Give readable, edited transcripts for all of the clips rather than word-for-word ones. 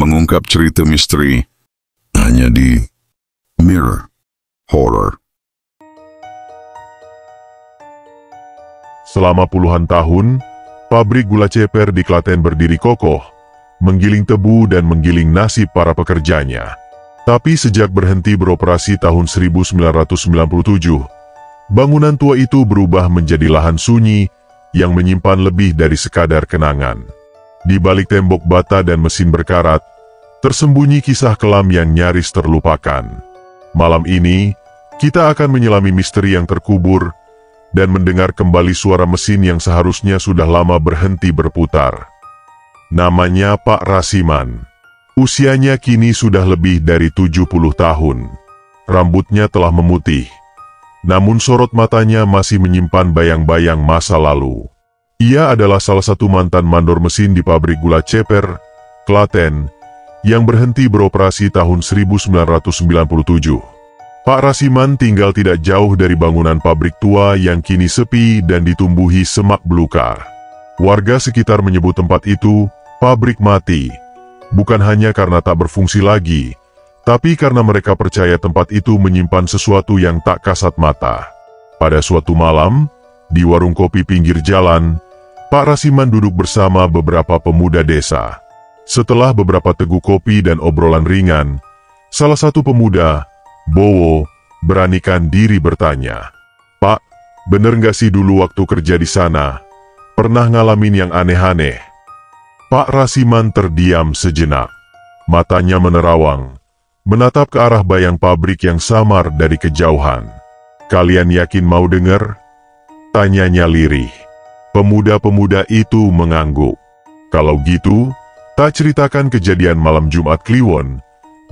mengungkap cerita misteri hanya di Mirror Horror. Selama puluhan tahun, pabrik gula ceper di Klaten berdiri kokoh, menggiling tebu dan menggiling nasib para pekerjanya. Tapi sejak berhenti beroperasi tahun 1997, bangunan tua itu berubah menjadi lahan sunyi yang menyimpan lebih dari sekadar kenangan. Di balik tembok bata dan mesin berkarat, tersembunyi kisah kelam yang nyaris terlupakan. Malam ini, kita akan menyelami misteri yang terkubur dan mendengar kembali suara mesin yang seharusnya sudah lama berhenti berputar. Namanya Pak Rasiman. Usianya kini sudah lebih dari 70 tahun. Rambutnya telah memutih, namun sorot matanya masih menyimpan bayang-bayang masa lalu. Ia adalah salah satu mantan mandor mesin di pabrik gula ceper, Klaten, yang berhenti beroperasi tahun 1997. Pak Rasiman tinggal tidak jauh dari bangunan pabrik tua yang kini sepi dan ditumbuhi semak belukar. Warga sekitar menyebut tempat itu pabrik mati, bukan hanya karena tak berfungsi lagi, tapi karena mereka percaya tempat itu menyimpan sesuatu yang tak kasat mata. Pada suatu malam, di warung kopi pinggir jalan, Pak Rasiman duduk bersama beberapa pemuda desa. Setelah beberapa teguk kopi dan obrolan ringan, salah satu pemuda, Bowo, beranikan diri bertanya, "Pak, bener nggak sih dulu waktu kerja di sana, pernah ngalamin yang aneh-aneh?" Pak Rasiman terdiam sejenak. Matanya menerawang, menatap ke arah bayang pabrik yang samar dari kejauhan. "Kalian yakin mau dengar?" tanyanya lirih. Pemuda-pemuda itu mengangguk. "Kalau gitu, tak ceritakan kejadian malam Jumat Kliwon,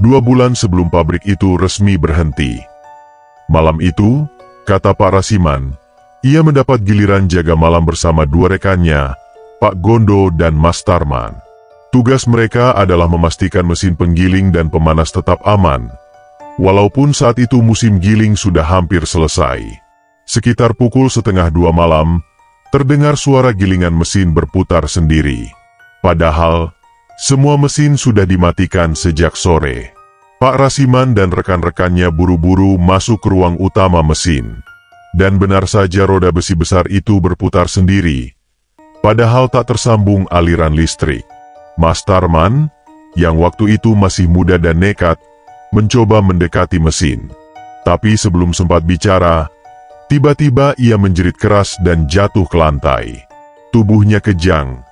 2 bulan sebelum pabrik itu resmi berhenti." Malam itu, kata Pak Rasiman, ia mendapat giliran jaga malam bersama 2 rekannya, Pak Gondo dan Mas Tarman. Tugas mereka adalah memastikan mesin penggiling dan pemanas tetap aman, walaupun saat itu musim giling sudah hampir selesai. Sekitar pukul 1:30 malam, terdengar suara gilingan mesin berputar sendiri. Padahal, semua mesin sudah dimatikan sejak sore. Pak Rasiman dan rekan-rekannya buru-buru masuk ke ruang utama mesin. Dan benar saja roda besi besar itu berputar sendiri, padahal tak tersambung aliran listrik. Mas Tarman, yang waktu itu masih muda dan nekat, mencoba mendekati mesin. Tapi sebelum sempat bicara, tiba-tiba ia menjerit keras dan jatuh ke lantai. Tubuhnya kejang,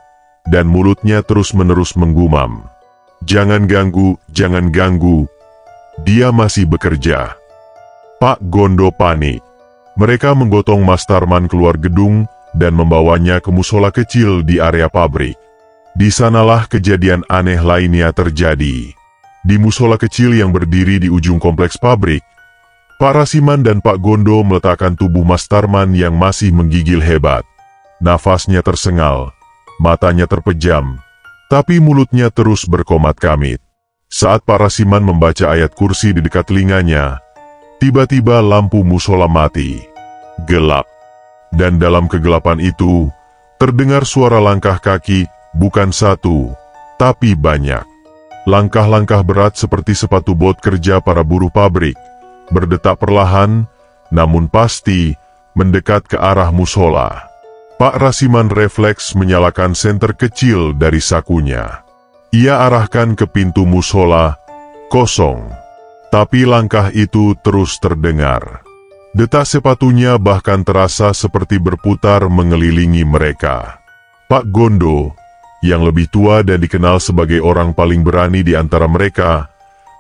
dan mulutnya terus-menerus menggumam, "Jangan ganggu, jangan ganggu. Dia masih bekerja." Pak Gondo panik. Mereka menggotong Mas Tarman keluar gedung dan membawanya ke musola kecil di area pabrik. Di sanalah kejadian aneh lainnya terjadi. Di musola kecil yang berdiri di ujung kompleks pabrik, Pak Rasiman dan Pak Gondo meletakkan tubuh Mas Tarman yang masih menggigil hebat. Nafasnya tersengal, matanya terpejam, tapi mulutnya terus berkomat-kamit. Saat Pak Rasiman membaca ayat kursi di dekat telinganya, tiba-tiba lampu musola mati. Gelap. Dan dalam kegelapan itu, terdengar suara langkah kaki, bukan satu, tapi banyak. Langkah-langkah berat seperti sepatu bot kerja para buruh pabrik, berdetak perlahan, namun pasti, mendekat ke arah musola. Pak Rasiman refleks menyalakan senter kecil dari sakunya. Ia arahkan ke pintu musola, kosong. Tapi langkah itu terus terdengar. Detak sepatunya bahkan terasa seperti berputar mengelilingi mereka. Pak Gondo, yang lebih tua dan dikenal sebagai orang paling berani di antara mereka,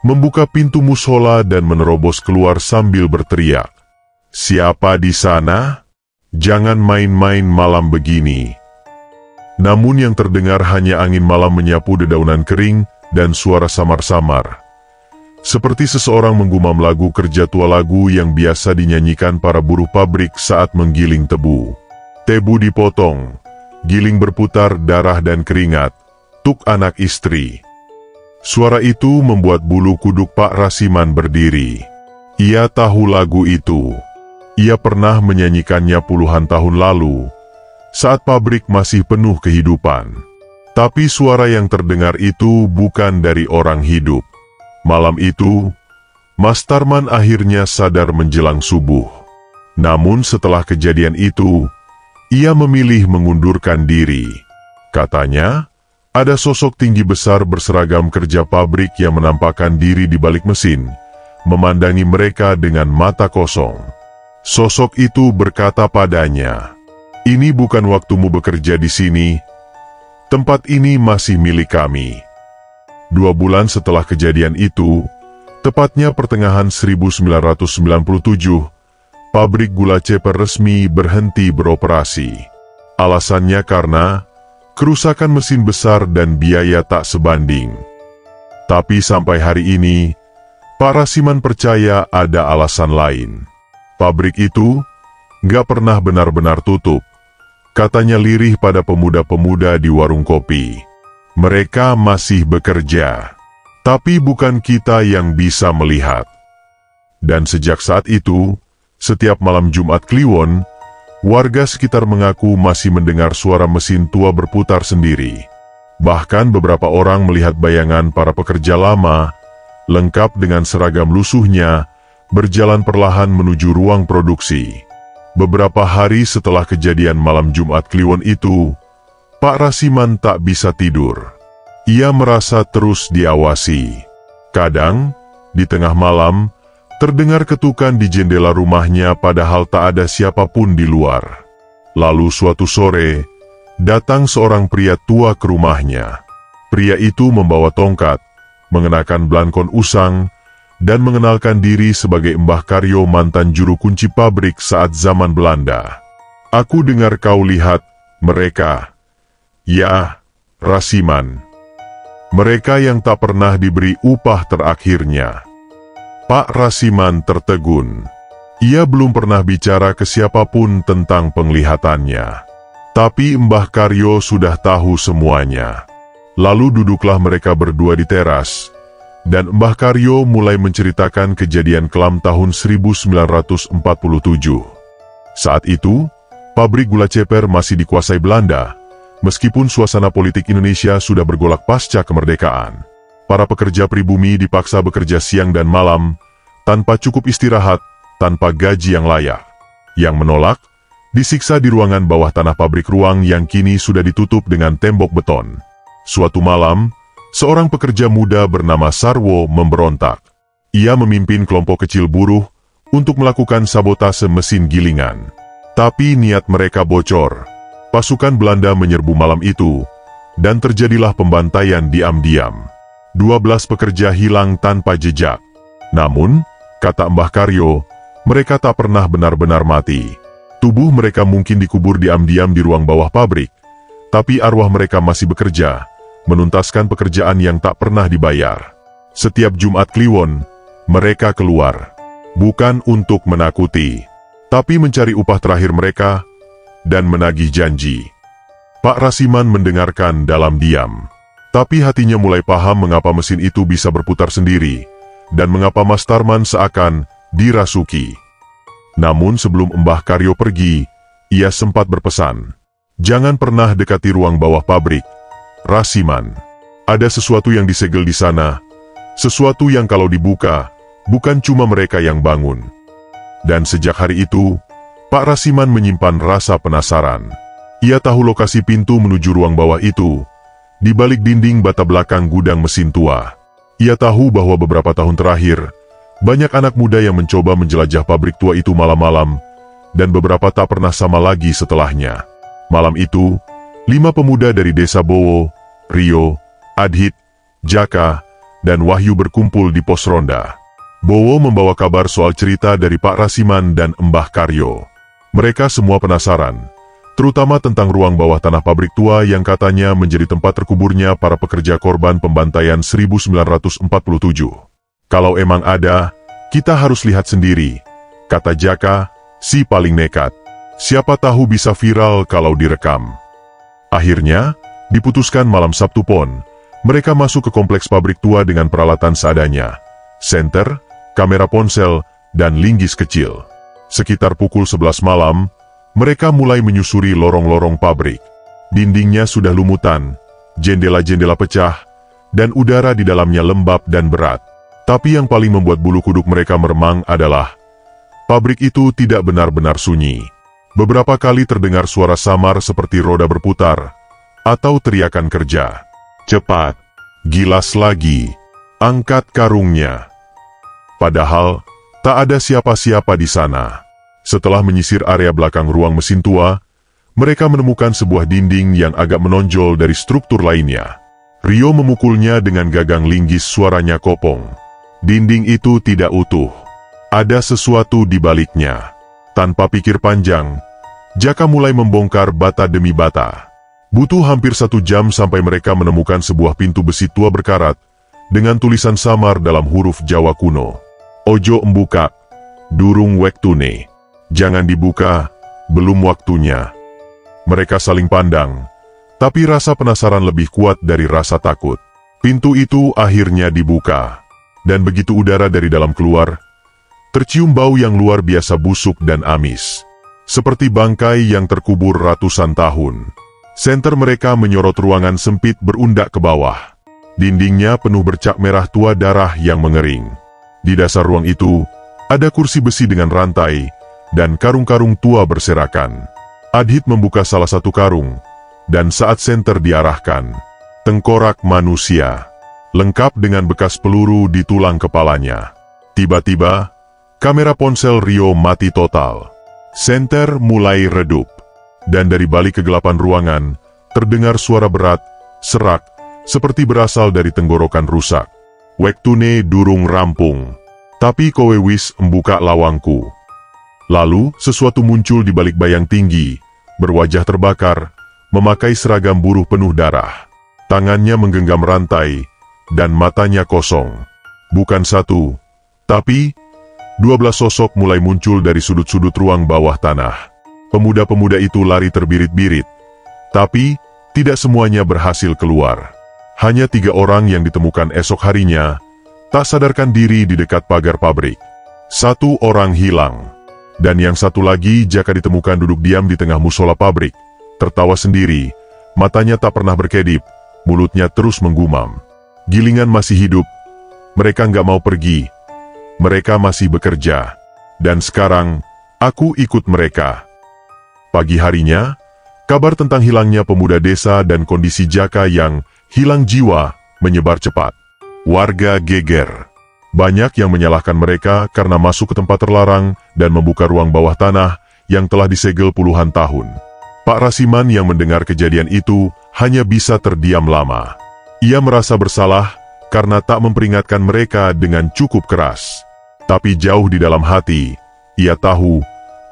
membuka pintu musola dan menerobos keluar sambil berteriak, "Siapa di sana? Jangan main-main malam begini." Namun yang terdengar hanya angin malam menyapu dedaunan kering dan suara samar-samar. Seperti seseorang menggumam lagu kerja tua, lagu yang biasa dinyanyikan para buruh pabrik saat menggiling tebu. Tebu dipotong, giling berputar darah dan keringat, tuk anak istri. Suara itu membuat bulu kuduk Pak Rasiman berdiri. Ia tahu lagu itu. Ia pernah menyanyikannya puluhan tahun lalu, saat pabrik masih penuh kehidupan. Tapi suara yang terdengar itu bukan dari orang hidup. Malam itu, Mas Tarman akhirnya sadar menjelang subuh. Namun setelah kejadian itu, ia memilih mengundurkan diri. Katanya, ada sosok tinggi besar berseragam kerja pabrik yang menampakkan diri di balik mesin, memandangi mereka dengan mata kosong. Sosok itu berkata padanya, "Ini bukan waktumu bekerja di sini. Tempat ini masih milik kami." 2 bulan setelah kejadian itu, tepatnya pertengahan 1997, pabrik gula Ceper resmi berhenti beroperasi. Alasannya karena kerusakan mesin besar dan biaya tak sebanding. Tapi sampai hari ini, Pak Rasiman percaya ada alasan lain. Pabrik itu nggak pernah benar-benar tutup. Katanya lirih pada pemuda-pemuda di warung kopi. Mereka masih bekerja, tapi bukan kita yang bisa melihat. Dan sejak saat itu, setiap malam Jumat Kliwon, warga sekitar mengaku masih mendengar suara mesin tua berputar sendiri. Bahkan beberapa orang melihat bayangan para pekerja lama, lengkap dengan seragam lusuhnya, berjalan perlahan menuju ruang produksi. Beberapa hari setelah kejadian malam Jumat Kliwon itu, Pak Rasiman tak bisa tidur. Ia merasa terus diawasi. Kadang, di tengah malam, terdengar ketukan di jendela rumahnya padahal tak ada siapapun di luar. Lalu suatu sore, datang seorang pria tua ke rumahnya. Pria itu membawa tongkat, mengenakan belangkon usang, dan mengenalkan diri sebagai Mbah Karyo, mantan juru kunci pabrik saat zaman Belanda. "Aku dengar kau lihat mereka." "Ya, Rasiman. Mereka yang tak pernah diberi upah terakhirnya." Pak Rasiman tertegun. Ia belum pernah bicara ke siapapun tentang penglihatannya. Tapi Mbah Karyo sudah tahu semuanya. Lalu duduklah mereka berdua di teras, dan Mbah Karyo mulai menceritakan kejadian kelam tahun 1947. Saat itu, pabrik gula Ceper masih dikuasai Belanda, meskipun suasana politik Indonesia sudah bergolak pasca kemerdekaan. Para pekerja pribumi dipaksa bekerja siang dan malam, tanpa cukup istirahat, tanpa gaji yang layak. Yang menolak, disiksa di ruangan bawah tanah pabrik, ruang yang kini sudah ditutup dengan tembok beton. Suatu malam, seorang pekerja muda bernama Sarwo memberontak. Ia memimpin kelompok kecil buruh untuk melakukan sabotase mesin gilingan. Tapi niat mereka bocor. Pasukan Belanda menyerbu malam itu, dan terjadilah pembantaian diam-diam. 12 pekerja hilang tanpa jejak. Namun, kata Mbah Karyo, mereka tak pernah benar-benar mati. Tubuh mereka mungkin dikubur diam-diam di ruang bawah pabrik, tapi arwah mereka masih bekerja, menuntaskan pekerjaan yang tak pernah dibayar. Setiap Jumat Kliwon, mereka keluar, bukan untuk menakuti, tapi mencari upah terakhir mereka, dan menagih janji. Pak Rasiman mendengarkan dalam diam. Tapi hatinya mulai paham mengapa mesin itu bisa berputar sendiri, dan mengapa Mas Tarman seakan dirasuki. Namun sebelum Mbah Karyo pergi, ia sempat berpesan, "Jangan pernah dekati ruang bawah pabrik, Rasiman. Ada sesuatu yang disegel di sana, sesuatu yang kalau dibuka, bukan cuma mereka yang bangun." Dan sejak hari itu, Pak Rasiman menyimpan rasa penasaran. Ia tahu lokasi pintu menuju ruang bawah itu, di balik dinding bata belakang gudang mesin tua. Ia tahu bahwa beberapa tahun terakhir, banyak anak muda yang mencoba menjelajah pabrik tua itu malam-malam, dan beberapa tak pernah sama lagi setelahnya. Malam itu, 5 pemuda dari desa Bowo, Rio, Adhit, Jaka, dan Wahyu berkumpul di pos ronda. Bowo membawa kabar soal cerita dari Pak Rasiman dan Mbah Karyo. Mereka semua penasaran, terutama tentang ruang bawah tanah pabrik tua yang katanya menjadi tempat terkuburnya para pekerja korban pembantaian 1947. "Kalau emang ada, kita harus lihat sendiri," kata Jaka, si paling nekat. "Siapa tahu bisa viral kalau direkam." Akhirnya, diputuskan malam Sabtu Pon, mereka masuk ke kompleks pabrik tua dengan peralatan seadanya, senter, kamera ponsel, dan linggis kecil. Sekitar pukul 11 malam, mereka mulai menyusuri lorong-lorong pabrik. Dindingnya sudah lumutan, jendela-jendela pecah, dan udara di dalamnya lembab dan berat. Tapi yang paling membuat bulu kuduk mereka meremang adalah pabrik itu tidak benar-benar sunyi. Beberapa kali terdengar suara samar seperti roda berputar atau teriakan kerja. Cepat, gilas lagi, angkat karungnya. Padahal tak ada siapa-siapa di sana. Setelah menyisir area belakang ruang mesin tua, mereka menemukan sebuah dinding yang agak menonjol dari struktur lainnya. Rio memukulnya dengan gagang linggis, suaranya kopong. Dinding itu tidak utuh. Ada sesuatu di baliknya. Tanpa pikir panjang, Jaka mulai membongkar bata demi bata. Butuh hampir 1 jam sampai mereka menemukan sebuah pintu besi tua berkarat dengan tulisan samar dalam huruf Jawa kuno. Ojo embuka, durung wektune. Jangan dibuka, belum waktunya. Mereka saling pandang, tapi rasa penasaran lebih kuat dari rasa takut. Pintu itu akhirnya dibuka, dan begitu udara dari dalam keluar, tercium bau yang luar biasa busuk dan amis. Seperti bangkai yang terkubur ratusan tahun. Senter mereka menyorot ruangan sempit berundak ke bawah. Dindingnya penuh bercak merah tua darah yang mengering. Di dasar ruang itu, ada kursi besi dengan rantai, dan karung-karung tua berserakan. Adhit membuka salah satu karung, dan saat senter diarahkan, tengkorak manusia, lengkap dengan bekas peluru di tulang kepalanya. Tiba-tiba, kamera ponsel Rio mati total. Senter mulai redup, dan dari balik kegelapan ruangan, terdengar suara berat, serak, seperti berasal dari tenggorokan rusak. Wektune durung rampung, tapi kowe wis embuka lawangku. Lalu, sesuatu muncul di balik bayang tinggi, berwajah terbakar, memakai seragam buruh penuh darah. Tangannya menggenggam rantai, dan matanya kosong. Bukan 1, tapi 12 sosok mulai muncul dari sudut-sudut ruang bawah tanah. Pemuda-pemuda itu lari terbirit-birit, tapi tidak semuanya berhasil keluar. Hanya 3 orang yang ditemukan esok harinya, tak sadarkan diri di dekat pagar pabrik. 1 orang hilang. Dan yang 1 lagi Jaka ditemukan duduk diam di tengah musola pabrik, tertawa sendiri, matanya tak pernah berkedip, mulutnya terus menggumam. Gilingan masih hidup, mereka nggak mau pergi, mereka masih bekerja, dan sekarang, aku ikut mereka. Pagi harinya, kabar tentang hilangnya pemuda desa dan kondisi Jaka yang hilang jiwa menyebar cepat. Warga geger. Banyak yang menyalahkan mereka karena masuk ke tempat terlarang dan membuka ruang bawah tanah yang telah disegel puluhan tahun. Pak Rasiman yang mendengar kejadian itu hanya bisa terdiam lama. Ia merasa bersalah karena tak memperingatkan mereka dengan cukup keras. Tapi jauh di dalam hati, ia tahu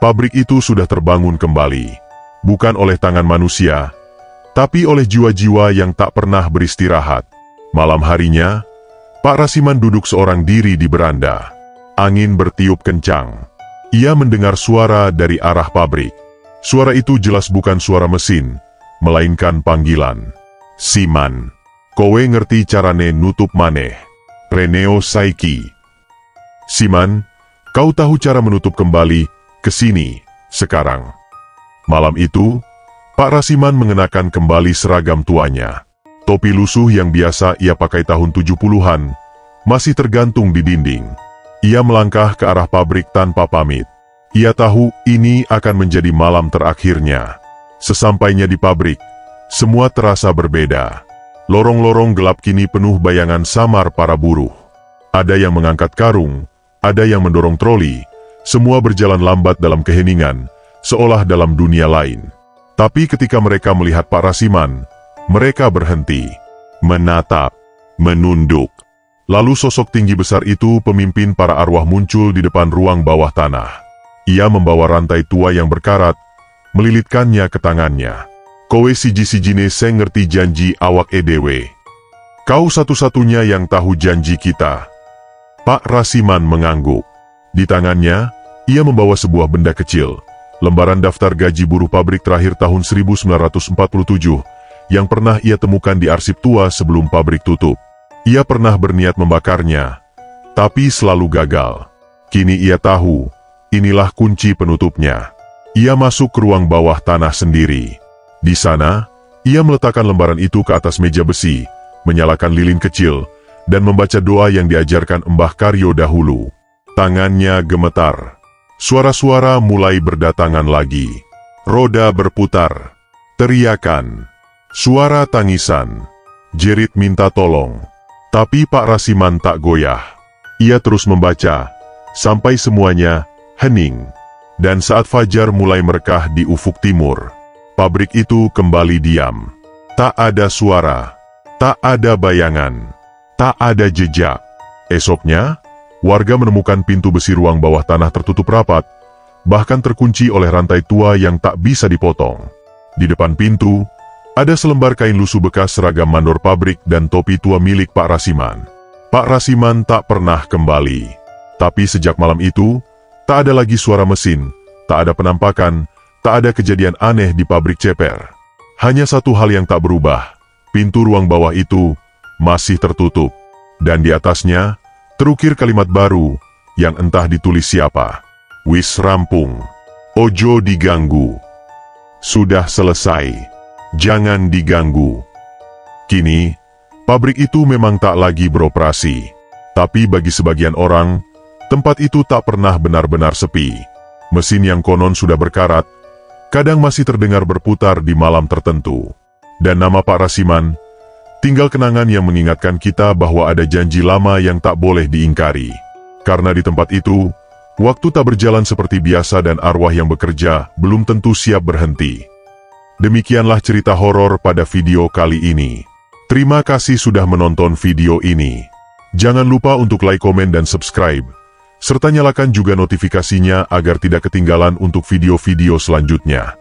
pabrik itu sudah terbangun kembali. Bukan oleh tangan manusia, tapi oleh jiwa-jiwa yang tak pernah beristirahat. Malam harinya, Pak Rasiman duduk seorang diri di beranda. Angin bertiup kencang. Ia mendengar suara dari arah pabrik. Suara itu jelas bukan suara mesin, melainkan panggilan. Siman, kowe ngerti carane nutup maneh. Reneo Saiki. Siman, kau tahu cara menutup kembali, kesini, sekarang. Malam itu, Pak Rasiman mengenakan kembali seragam tuanya. Topi lusuh yang biasa ia pakai tahun 70-an, masih tergantung di dinding. Ia melangkah ke arah pabrik tanpa pamit. Ia tahu ini akan menjadi malam terakhirnya. Sesampainya di pabrik, semua terasa berbeda. Lorong-lorong gelap kini penuh bayangan samar para buruh. Ada yang mengangkat karung, ada yang mendorong troli, semua berjalan lambat dalam keheningan, seolah dalam dunia lain. Tapi ketika mereka melihat Pak Rasiman, mereka berhenti, menatap, menunduk. Lalu sosok tinggi besar itu, pemimpin para arwah, muncul di depan ruang bawah tanah. Ia membawa rantai tua yang berkarat, melilitkannya ke tangannya. Kowe siji-sijine sing ngerti janji awak edewe. Kau satu-satunya yang tahu janji kita. Pak Rasiman mengangguk. Di tangannya, ia membawa sebuah benda kecil, lembaran daftar gaji buruh pabrik terakhir tahun 1947, yang pernah ia temukan di arsip tua sebelum pabrik tutup. Ia pernah berniat membakarnya, tapi selalu gagal. Kini ia tahu, inilah kunci penutupnya. Ia masuk ke ruang bawah tanah sendiri. Di sana, Ia meletakkan lembaran itu ke atas meja besi, menyalakan lilin kecil, dan membaca doa yang diajarkan Mbah Karyo dahulu. Tangannya gemetar. Suara-suara mulai berdatangan lagi. Roda berputar. Teriakan. Suara tangisan. Jerit minta tolong. Tapi Pak Rasiman tak goyah. Ia terus membaca, sampai semuanya hening. Dan saat fajar mulai merekah di ufuk timur, pabrik itu kembali diam. Tak ada suara, tak ada bayangan, tak ada jejak. Esoknya, warga menemukan pintu besi ruang bawah tanah tertutup rapat, bahkan terkunci oleh rantai tua yang tak bisa dipotong. Di depan pintu, ada selembar kain lusuh bekas seragam mandor pabrik dan topi tua milik Pak Rasiman. Pak Rasiman tak pernah kembali. Tapi sejak malam itu, tak ada lagi suara mesin, tak ada penampakan, tak ada kejadian aneh di pabrik ceper. Hanya satu hal yang tak berubah, pintu ruang bawah itu masih tertutup. Dan di atasnya, terukir kalimat baru yang entah ditulis siapa. Wis rampung. Ojo diganggu. Sudah selesai. Jangan diganggu. Kini, pabrik itu memang tak lagi beroperasi. Tapi bagi sebagian orang, tempat itu tak pernah benar-benar sepi. Mesin yang konon sudah berkarat, kadang masih terdengar berputar di malam tertentu. Dan nama Pak Rasiman, tinggal kenangan yang mengingatkan kita bahwa ada janji lama yang tak boleh diingkari. Karena di tempat itu, waktu tak berjalan seperti biasa dan arwah yang bekerja belum tentu siap berhenti. Demikianlah cerita horor pada video kali ini. Terima kasih sudah menonton video ini. Jangan lupa untuk like, komen, dan subscribe. Serta nyalakan juga notifikasinya agar tidak ketinggalan untuk video-video selanjutnya.